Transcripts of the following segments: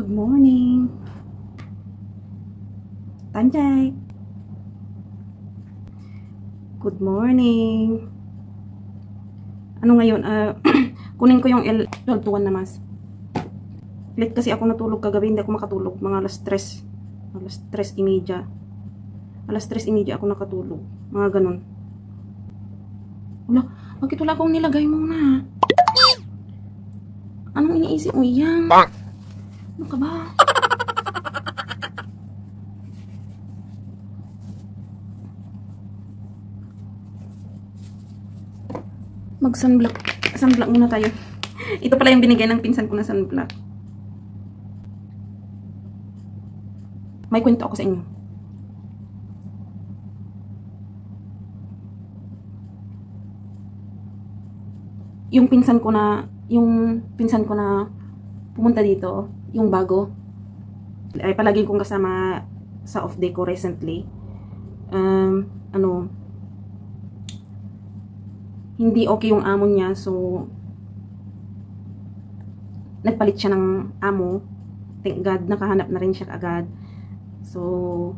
Good morning. Tanjay. Good morning. Ano ngayon? Kunin ko yung L12 na mas. Late kasi ako natulog kagabi. Hindi ako makatulog. Mga alas 3. Alas 3:30. Alas 3:30 ako nakatulog. Mga ganun. Wala. Bakit wala akong nilagay muna? Anong iniisip mo yan? Ano ka ba? Mag-sunblock. Sunblock muna tayo. Ito pala yung binigay ng pinsan ko na sunblock. May kwento ako sa inyo. Yung pinsan ko na pumunta dito, yung bago, ay palagi kong kasama sa off day ko recently. Hindi okay yung amo niya, so nagpalit siya ng amo. Thank God, nakahanap na rin siya agad. So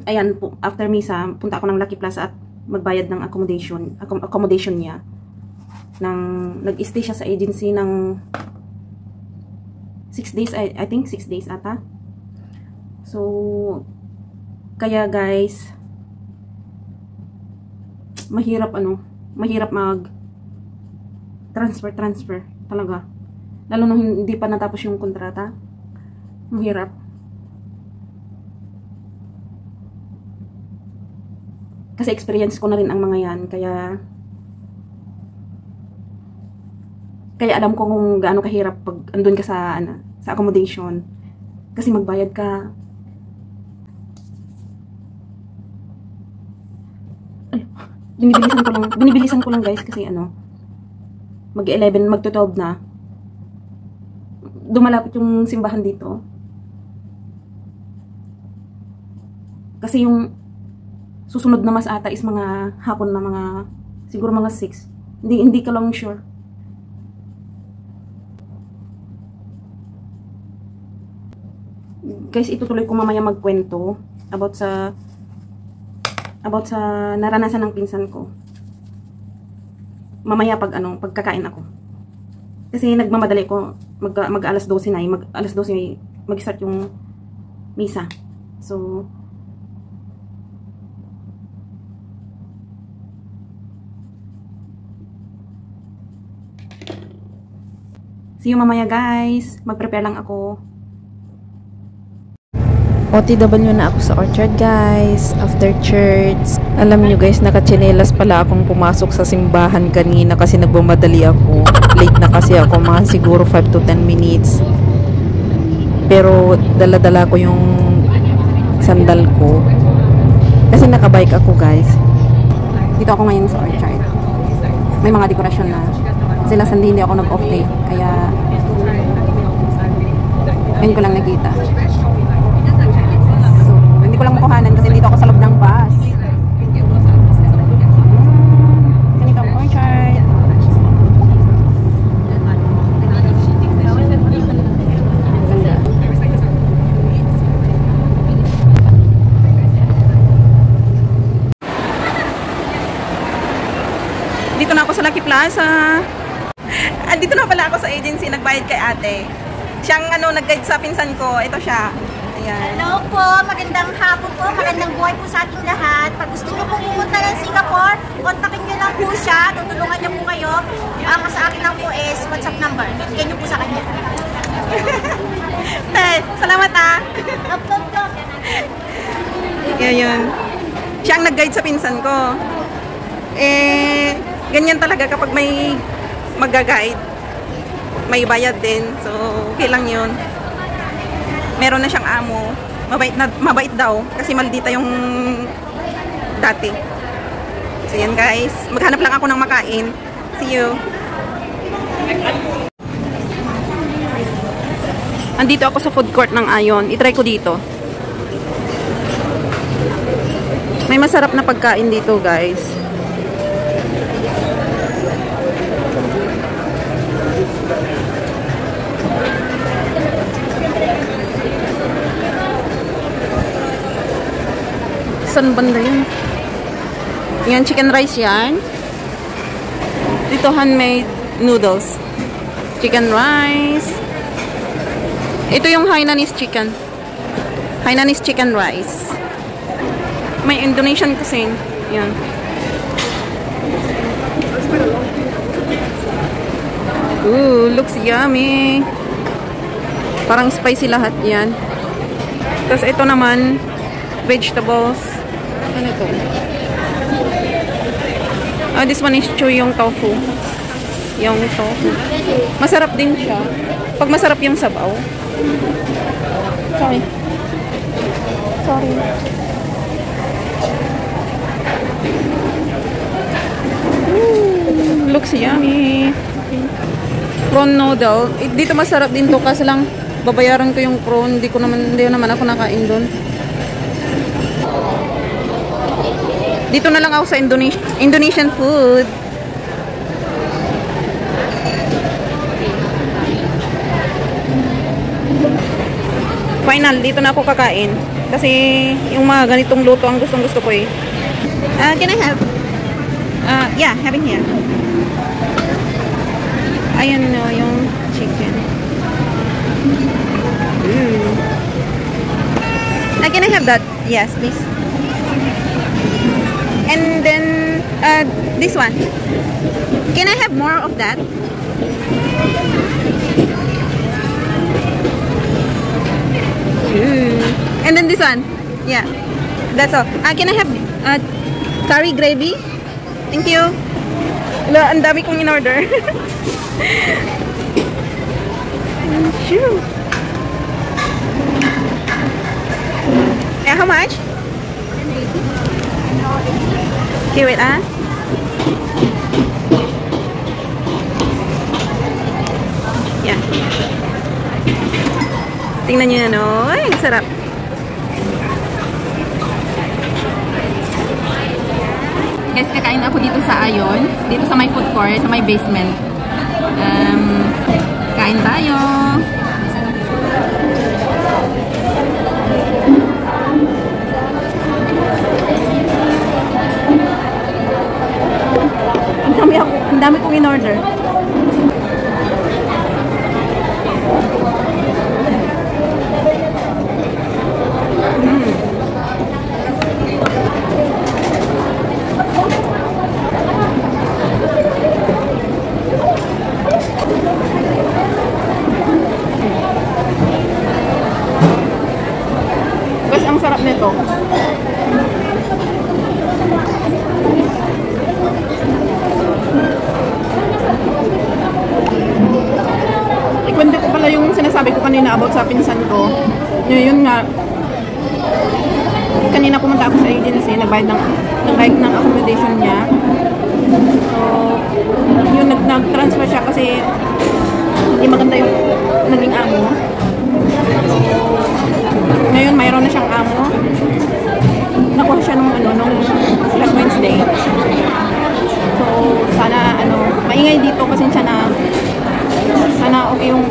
ayan po, after misa, punta ako ng Lucky Plaza at magbayad ng accommodation niya. Nag-stay siya sa agency ng 6 days, I think 6 days ata. So kaya guys, mahirap mag transfer talaga, lalo na hindi pa natapos yung kontrata. Mahirap kasi experience ko na rin ang mga yan, kaya alam ko kung gaano kahirap pag andun ka sa accommodation, kasi magbayad ka. Binibilisan ko lang guys, kasi mag-11, mag-12 na. Dumalapit yung simbahan dito. Kasi yung susunod na mas ata is mga hapon na siguro mga 6. Hindi ka lang sure. Guys, itutuloy ko mamaya magkwento about sa naranasan ng pinsan ko. Mamaya pagkakain ako. Kasi nagmamadali ko, mag alas 12 na, alas 12 mag-start yung misa. So see you mamaya guys. Mag-prepare lang ako. OTW na ako sa Orchard guys, after church. Alam nyo guys, nakachinelas pala akong pumasok sa simbahan kanina kasi nagmamadali ako. Late na kasi ako, mga siguro 5 to 10 minutes. Pero dala-dala ko yung sandal ko kasi nakabike ako guys. Dito ako ngayon sa Orchard. May mga dekorasyon na. Sila Sunday hindi ako nag-off day, kaya ngayon ko lang nakita. Ko lang makuhanan kasi dito ako sa loob ng bus. Ganito ang Orchard. Dito na ako sa Lucky Plaza. Dito na pala ako sa agency, nagbayad kay ate. Siyang nag-guide sa pinsan ko. Ito siya. Ayan. Hello po, magandang hapon po, magandang buhay po sa ating lahat. Pag gusto nyo po pumunta ng Singapore, kontakin nyo lang po siya, tutulungan niyo po kayo. Ang sa akin lang po is WhatsApp number. Bigyan nyo po sa kanya. Salamat ah. Upload ko. Yun. Siya ang nag-guide sa pinsan ko. Ganyan talaga kapag may mag-guide, may bayad din. So, okay lang yun. Meron na siyang amo. Mabait daw. Kasi maldita yung dati. So yan guys. Maghanap lang ako ng makain. See you. Andito ako sa food court ng Ayon. I-try ko dito. May masarap na pagkain dito guys. Saan banda yun? Yan, chicken rice yan. Dito, handmade noodles. Chicken rice. Ito yung Hainanese chicken. Hainanese chicken rice. May Indonesian cuisine. Yan. Ooh, looks yummy. Parang spicy lahat yan. Tapos ito naman, vegetables. Ano ito? Ah, this one is yung tofu. Yung tofu. Masarap din siya. Pag masarap yung sabaw. Sorry. Sorry. Ooh, looks yummy. Prawn noodle. Dito masarap din to kasi lang babayaran ko yung prawn. Hindi naman ako nakain doon. Dito na lang ako sa Indonesian food. Final, dito na ako kakain. Kasi yung mga ganitong luto ang gustong-gusto ko eh. Can I have? Yeah, having here. Ayan no, yung chicken. Can I have that? Yes, please. And then, this one. Can I have more of that? And then this one. Yeah. That's all. Can I have curry gravy? Thank you. Wala, ang dami kong in-order. Sure. How much? Okay, wait, Yeah. Tingnan nyo yan, oh. Ay, sarap. Guys, kakain ako dito sa Ayon. Dito sa may food court, sa may basement. Kain tayo. Ang dami kong in-order. Guys, ang sarap nito. Ikwento ko pala yung sinasabi ko kanina about sa pinsan ko. Yun nga, kanina pumunta ako sa agency, nagbayad ng accommodation niya. So, yun, nag-transfer siya kasi hindi maganda yung naging amo. Ngayon, mayroon na siyang amo. Nakuha siya nung last Wednesday. So, sana, maingay dito kasi sana okay yung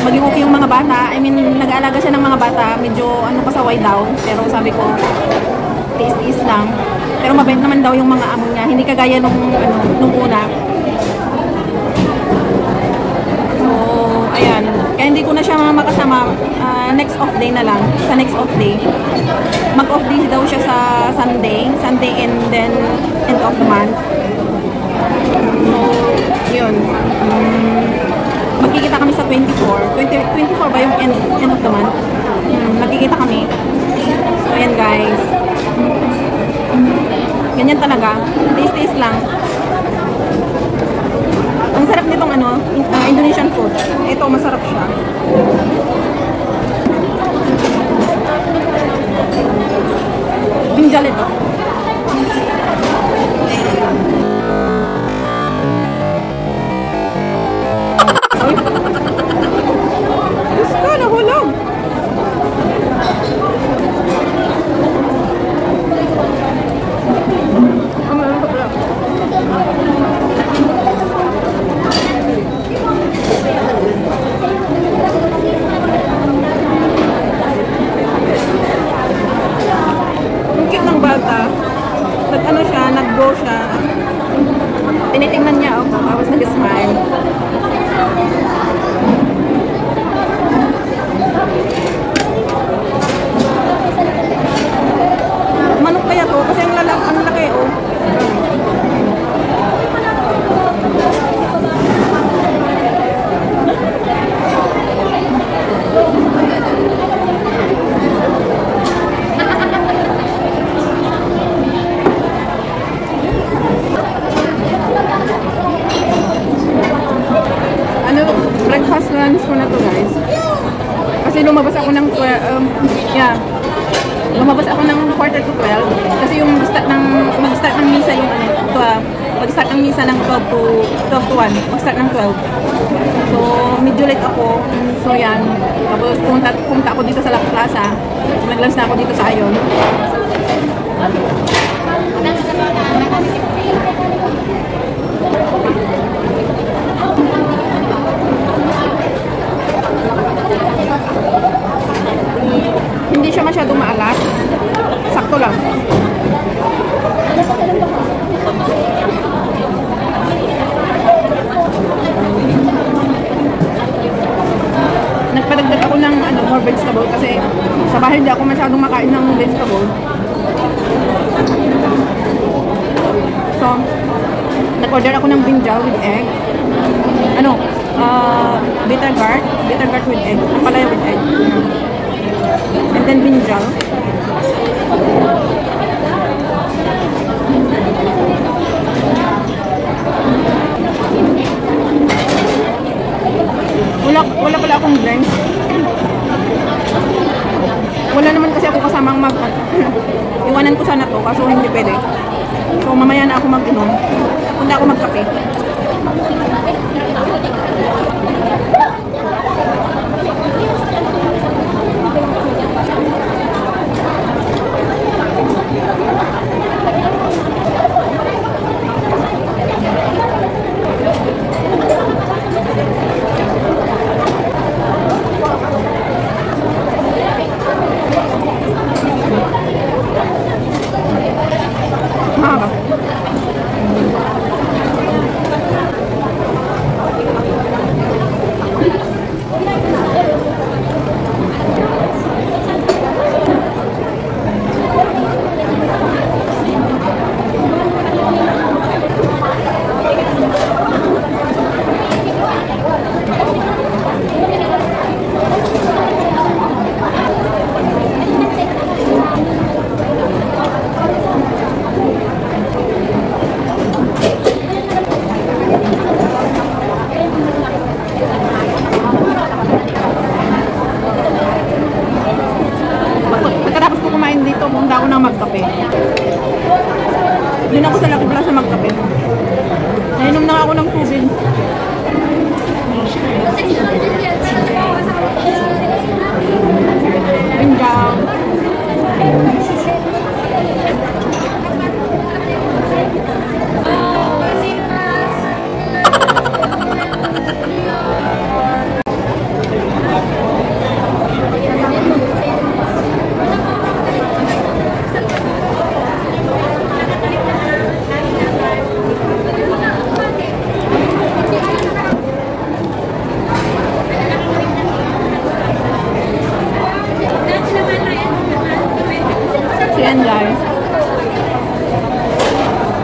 maging okay yung mga bata. I mean, nag-aalaga siya ng mga bata. Medyo pasaway daw. Pero sabi ko, tiis-tiis lang. Pero mabait naman daw yung mga amo niya. Hindi kagaya nung una. So, ayan. Kaya hindi ko na siya makasama. Next off day na lang. Sa next off day. Mag-off day daw siya sa Sunday. Sunday and then end of the month. So, yun. Magkikita kami sa 24 ba yung end of the month? Magkikita kami. So, ayan guys. Ganyan talaga. Taste lang. Ang sarap nitong Indonesian food. Ito, masarap siya. Binjal ito. Ang cute ng Kasi lumabas ako ng lumabas ako ng 11:45 kasi yung mag-start ng misa yung mag-start ng misa ng 12 to 1, mag-start ng 12. So medyo late ako. So yan, tapos pumunta ako dito sa Lucky Plaza. Nag-lunch na ako dito sa Ayon. Hindi siya masyadong maalat. Sakto lang. Nagpadagdag ako ng more vegetable kasi sa bahay hindi ako masyadong makain ng vegetable. So, nag-order ako ng brinjal with egg. Bitter gourd with egg. Ampalaya with egg. And then brinjal. Wala pala akong drinks. Wala naman kasi ako kasamang iwanan ko sana to kaso hindi pwede. So mamaya na ako mag-inom. Punta ako magkape. Punta ako na magkape. Doon ako sa Lucky Plaza magkape. Nainom na ako ng tubig. Brinjal. Yan guys.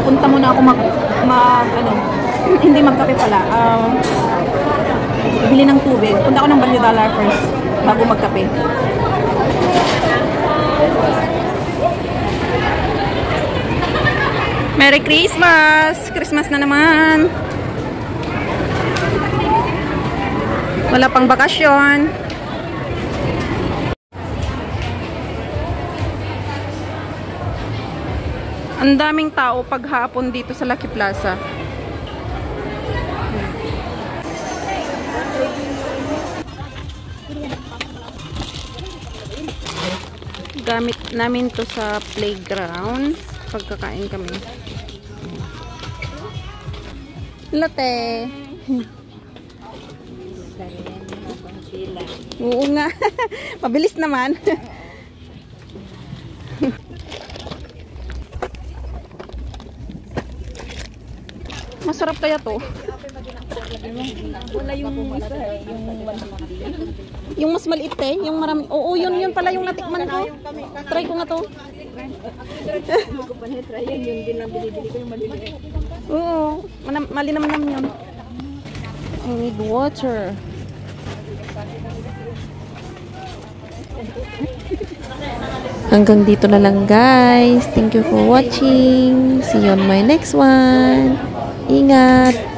Punta muna ako hindi magkape pala. Bili ng tubig. Punta ako ng Value Dollar first bago magkape. Merry Christmas! Christmas na naman. Wala pang bakasyon. Ang daming tao paghapon dito sa Lucky Plaza. Gamit namin to sa playground. Pagkakain kami. Latte. Oo nga. Mabilis naman. Masarap kaya to? Wala yung isa, yung mas maliit eh, yung marami. Oo, yun pala yung natikman ko. Try ko nga to. Hindi ko pa na-try yun, yung din lang binibili ko yung maliliit. Oo, malinamnam yun. I need water. Hanggang dito na lang guys. Thank you for watching. See you on my next one. Ingat!